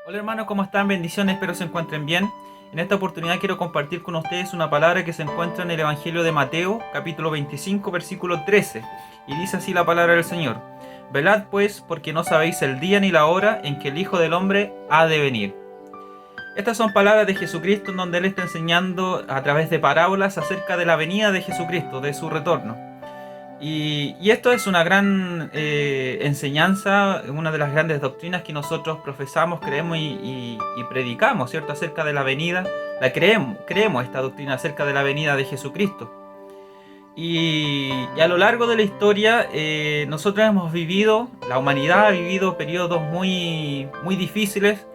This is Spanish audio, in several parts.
Hola hermanos, ¿cómo están? Bendiciones, espero se encuentren bien. En esta oportunidad quiero compartir con ustedes una palabra que se encuentra en el Evangelio de Mateo, capítulo 25, versículo 13. Y dice así la palabra del Señor: Velad pues, porque no sabéis el día ni la hora en que el Hijo del Hombre ha de venir. Estas son palabras de Jesucristo en donde Él está enseñando a través de parábolas acerca de la venida de Jesucristo, de su retorno. Y esto es una gran enseñanza, una de las grandes doctrinas que nosotros profesamos, creemos y predicamos, ¿cierto? Acerca de la venida, creemos esta doctrina acerca de la venida de Jesucristo. Y a lo largo de la historia, nosotros hemos vivido, la humanidad ha vivido periodos muy difíciles,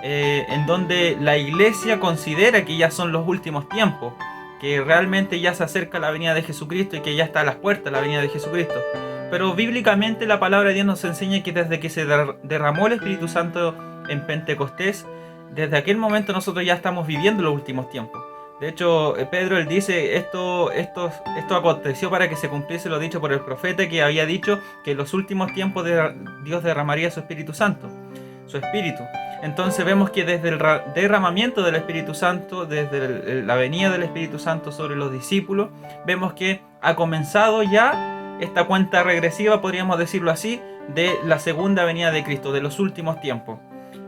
en donde la iglesia considera que ya son los últimos tiempos, que realmente ya se acerca la venida de Jesucristo y que ya está a las puertas la venida de Jesucristo. Pero bíblicamente la palabra de Dios nos enseña que desde que se derramó el Espíritu Santo en Pentecostés, desde aquel momento nosotros ya estamos viviendo los últimos tiempos. De hecho, Pedro él dice, esto aconteció para que se cumpliese lo dicho por el profeta, que había dicho que en los últimos tiempos Dios derramaría su Espíritu Santo, su Espíritu. Entonces vemos que desde el derramamiento del Espíritu Santo, desde la venida del Espíritu Santo sobre los discípulos, vemos que ha comenzado ya esta cuenta regresiva, podríamos decirlo así, de la segunda venida de Cristo, de los últimos tiempos.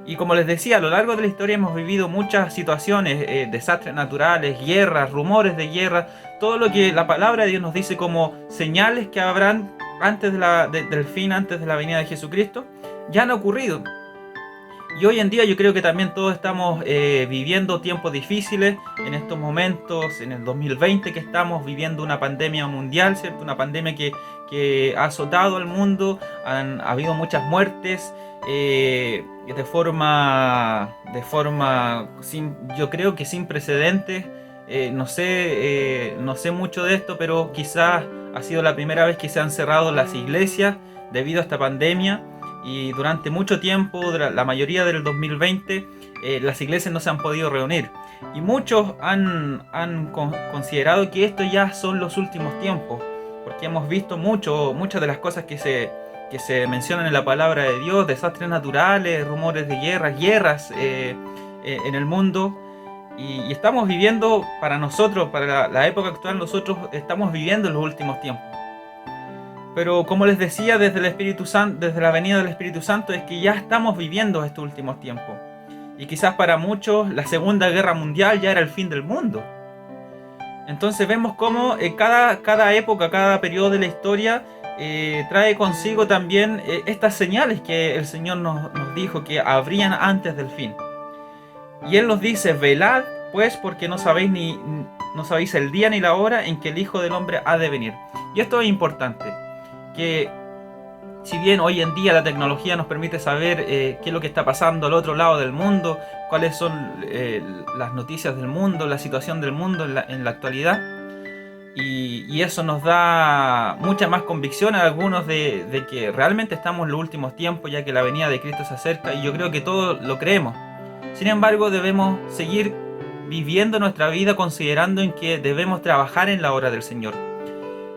Y como les decía, a lo largo de la historia hemos vivido muchas situaciones, desastres naturales, guerras, rumores de guerra, todo lo que la palabra de Dios nos dice como señales que habrán antes del fin, antes de la venida de Jesucristo, ya han ocurrido. Y hoy en día yo creo que también todos estamos viviendo tiempos difíciles en estos momentos, en el 2020, que estamos viviendo una pandemia mundial, ¿cierto? Una pandemia que ha azotado al mundo, ha habido muchas muertes, de forma yo creo que sin precedentes. No sé mucho de esto, pero quizás ha sido la primera vez que se han cerrado las iglesias debido a esta pandemia. Y durante mucho tiempo, la mayoría del 2020, las iglesias no se han podido reunir. Y muchos han considerado que esto ya son los últimos tiempos, porque hemos visto muchas de las cosas que se mencionan en la palabra de Dios, desastres naturales, rumores de guerras en el mundo. Y estamos viviendo, para nosotros, para la época actual, nosotros estamos viviendo en los últimos tiempos. Pero como les decía, desde el Espíritu Santo, desde la venida del Espíritu Santo, es que ya estamos viviendo estos últimos tiempos. Y quizás para muchos la Segunda Guerra Mundial ya era el fin del mundo. Entonces vemos cómo cada época, cada periodo de la historia trae consigo también estas señales que el Señor nos dijo que habrían antes del fin. Y Él nos dice: velad pues, porque no sabéis el día ni la hora en que el Hijo del Hombre ha de venir. Y esto es importante, que si bien hoy en día la tecnología nos permite saber qué es lo que está pasando al otro lado del mundo, cuáles son las noticias del mundo, la situación del mundo en la actualidad, y eso nos da mucha más convicción a algunos de que realmente estamos en los últimos tiempos, ya que la venida de Cristo se acerca, y yo creo que todos lo creemos. Sin embargo, debemos seguir viviendo nuestra vida considerando en que debemos trabajar en la obra del Señor.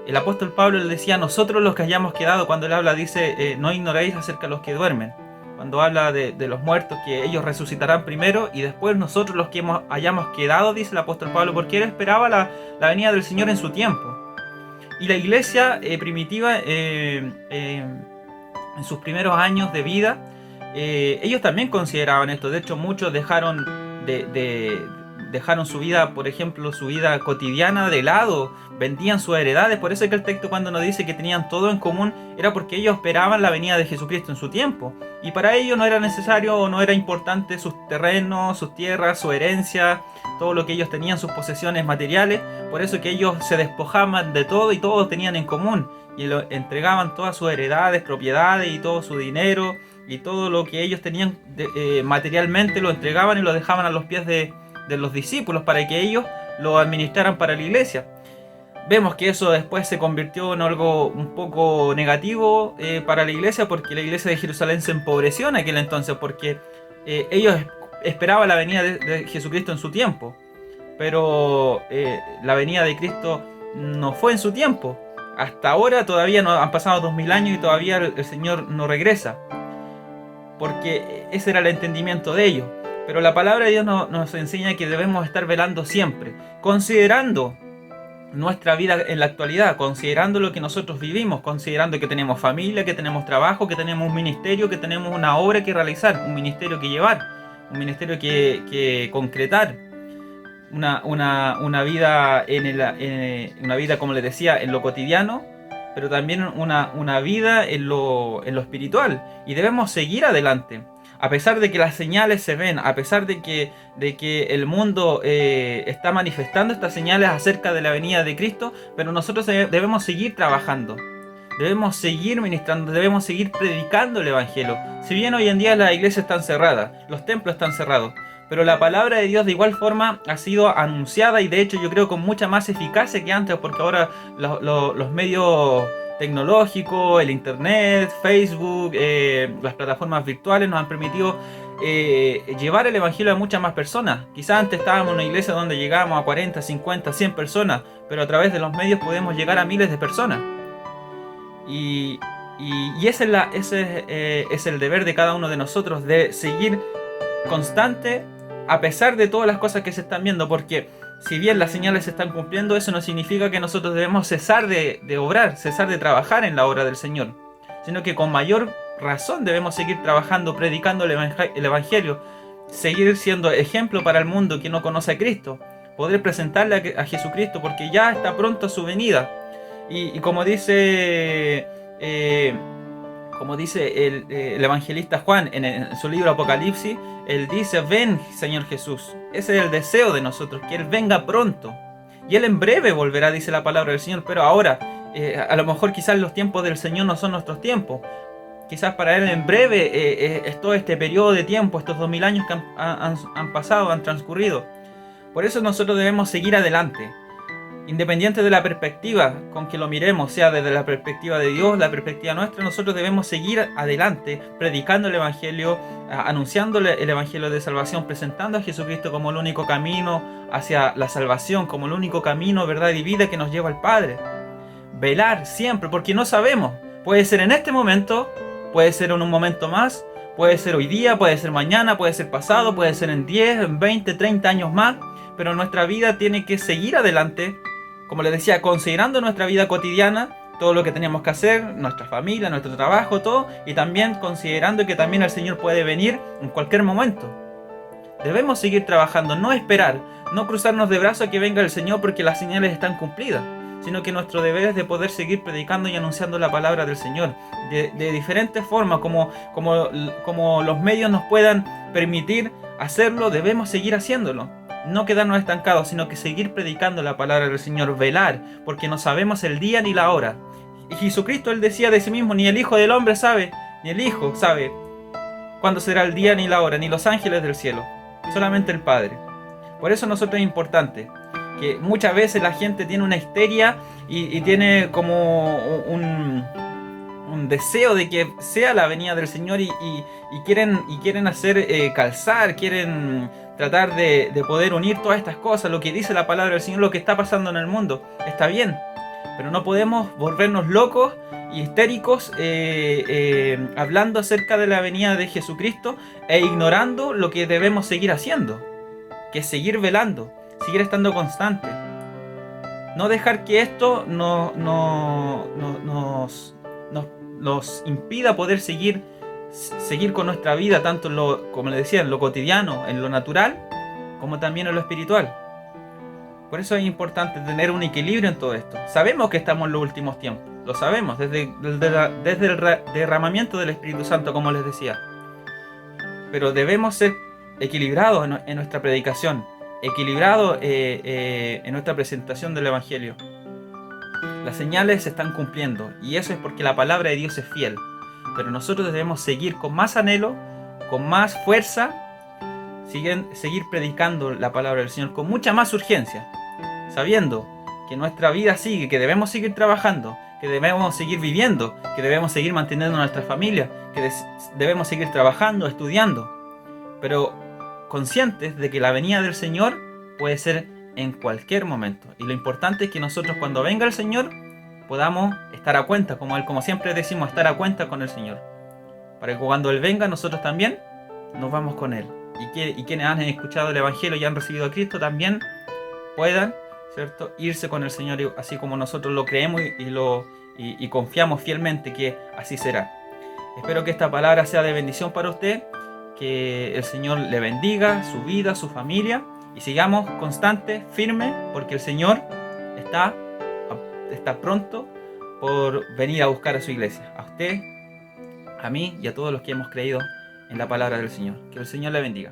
El apóstol Pablo le decía: nosotros los que hayamos quedado, cuando él habla, dice, no ignoréis acerca de los que duermen. Cuando habla de los muertos, que ellos resucitarán primero y después nosotros los que hayamos quedado, dice el apóstol Pablo, porque él esperaba la venida del Señor en su tiempo. Y la iglesia primitiva, en sus primeros años de vida, ellos también consideraban esto. De hecho, muchos dejaron su vida, por ejemplo, su vida cotidiana de lado, vendían sus heredades. Por eso es que el texto, cuando nos dice que tenían todo en común, era porque ellos esperaban la venida de Jesucristo en su tiempo, y para ellos no era necesario o no era importante sus terrenos, sus tierras, su herencia, todo lo que ellos tenían, sus posesiones materiales. Por eso es que ellos se despojaban de todo y todos tenían en común, y lo entregaban todas sus heredades, propiedades y todo su dinero y todo lo que ellos tenían materialmente, lo entregaban y lo dejaban a los pies de los discípulos para que ellos lo administraran para la iglesia. Vemos que eso después se convirtió en algo un poco negativo para la iglesia, porque la iglesia de Jerusalén se empobreció en aquel entonces, porque ellos esperaban la venida de Jesucristo en su tiempo, pero la venida de Cristo no fue en su tiempo. Hasta ahora todavía no han pasado 2000 años y todavía el Señor no regresa. porque ese era el entendimiento de ellos. Pero la palabra de Dios nos enseña que debemos estar velando siempre, considerando nuestra vida en la actualidad, considerando lo que nosotros vivimos, considerando que tenemos familia, que tenemos trabajo, que tenemos un ministerio, que tenemos una obra que realizar, un ministerio que llevar, un ministerio que concretar, una vida una vida, como les decía, en lo cotidiano, pero también una vida en lo espiritual. Y debemos seguir adelante. A pesar de que las señales se ven, a pesar de que el mundo está manifestando estas señales acerca de la venida de Cristo, pero nosotros debemos seguir trabajando, debemos seguir ministrando, debemos seguir predicando el Evangelio. Si bien hoy en día las iglesias están cerradas, los templos están cerrados, pero la palabra de Dios de igual forma ha sido anunciada, y de hecho yo creo con mucha más eficacia que antes, porque ahora los medios tecnológico, el internet, Facebook, las plataformas virtuales nos han permitido llevar el evangelio a muchas más personas. Quizás antes estábamos en una iglesia donde llegábamos a 40, 50, 100 personas, pero a través de los medios podemos llegar a miles de personas. Y ese es el deber de cada uno de nosotros, de seguir constante a pesar de todas las cosas que se están viendo, porque si bien las señales se están cumpliendo, eso no significa que nosotros debemos cesar de obrar, cesar de trabajar en la obra del Señor, sino que con mayor razón debemos seguir trabajando, predicando el Evangelio, seguir siendo ejemplo para el mundo que no conoce a Cristo, poder presentarle a Jesucristo, porque ya está pronto su venida. Y como dice el evangelista Juan en su libro Apocalipsis, él dice: ven, Señor Jesús. Ese es el deseo de nosotros, que Él venga pronto. Y Él en breve volverá, dice la palabra del Señor. Pero ahora, a lo mejor quizás los tiempos del Señor no son nuestros tiempos. Quizás para Él en breve es todo este periodo de tiempo, estos 2000 años que han pasado, han transcurrido. Por eso nosotros debemos seguir adelante. Independiente de la perspectiva con que lo miremos, sea desde la perspectiva de Dios, la perspectiva nuestra, nosotros debemos seguir adelante, predicando el Evangelio, anunciando el Evangelio de salvación, presentando a Jesucristo como el único camino hacia la salvación, como el único camino, verdad y vida que nos lleva al Padre. Velar siempre, porque no sabemos. Puede ser en este momento, puede ser en un momento más, puede ser hoy día, puede ser mañana, puede ser pasado, puede ser en 10, en 20, 30 años más, pero nuestra vida tiene que seguir adelante. Como les decía, considerando nuestra vida cotidiana, todo lo que tenemos que hacer, nuestra familia, nuestro trabajo, todo, y también considerando que también el Señor puede venir en cualquier momento. Debemos seguir trabajando, no esperar, no cruzarnos de brazos a que venga el Señor porque las señales están cumplidas, sino que nuestro deber es de poder seguir predicando y anunciando la palabra del Señor de diferentes formas, como los medios nos puedan permitir hacerlo. Debemos seguir haciéndolo. No quedarnos estancados, sino que seguir predicando la palabra del Señor, velar, porque no sabemos el día ni la hora. Y Jesucristo, Él decía de sí mismo: ni el Hijo del Hombre sabe, ni el Hijo sabe cuándo será el día ni la hora, ni los ángeles del cielo, solamente el Padre. Por eso nosotros es importante, que muchas veces la gente tiene una histeria y tiene como un deseo de que sea la venida del Señor y quieren hacer calzar, quieren tratar de poder unir todas estas cosas, lo que dice la palabra del Señor, lo que está pasando en el mundo. Está bien, pero no podemos volvernos locos y histéricos hablando acerca de la venida de Jesucristo e ignorando lo que debemos seguir haciendo, que es seguir velando, seguir estando constante. No dejar que esto nos impida poder seguir con nuestra vida, tanto en como les decía, en lo cotidiano, en lo natural, como también en lo espiritual. Por eso es importante tener un equilibrio en todo esto. Sabemos que estamos en los últimos tiempos, lo sabemos, desde el derramamiento del Espíritu Santo, como les decía. Pero debemos ser equilibrados en nuestra predicación, equilibrados en nuestra presentación del Evangelio. Las señales se están cumpliendo, y eso es porque la palabra de Dios es fiel. Pero nosotros debemos seguir con más anhelo, con más fuerza, seguir predicando la palabra del Señor con mucha más urgencia, sabiendo que nuestra vida sigue, que debemos seguir trabajando, que debemos seguir viviendo, que debemos seguir manteniendo nuestra familia, que debemos seguir trabajando, estudiando, pero conscientes de que la venida del Señor puede ser en cualquier momento. Y lo importante es que nosotros, cuando venga el Señor, podamos estar a cuenta, como siempre decimos, estar a cuenta con el Señor, para que cuando Él venga nosotros también nos vamos con Él. Y quienes han escuchado el Evangelio y han recibido a Cristo también puedan, ¿cierto?, irse con el Señor, así como nosotros lo creemos y confiamos fielmente que así será. Espero que esta palabra sea de bendición para usted, que el Señor le bendiga, su vida, su familia, y sigamos constantes, firmes, porque el Señor está pronto por venir a buscar a su iglesia, a usted, a mí y a todos los que hemos creído en la palabra del Señor. Que el Señor le bendiga.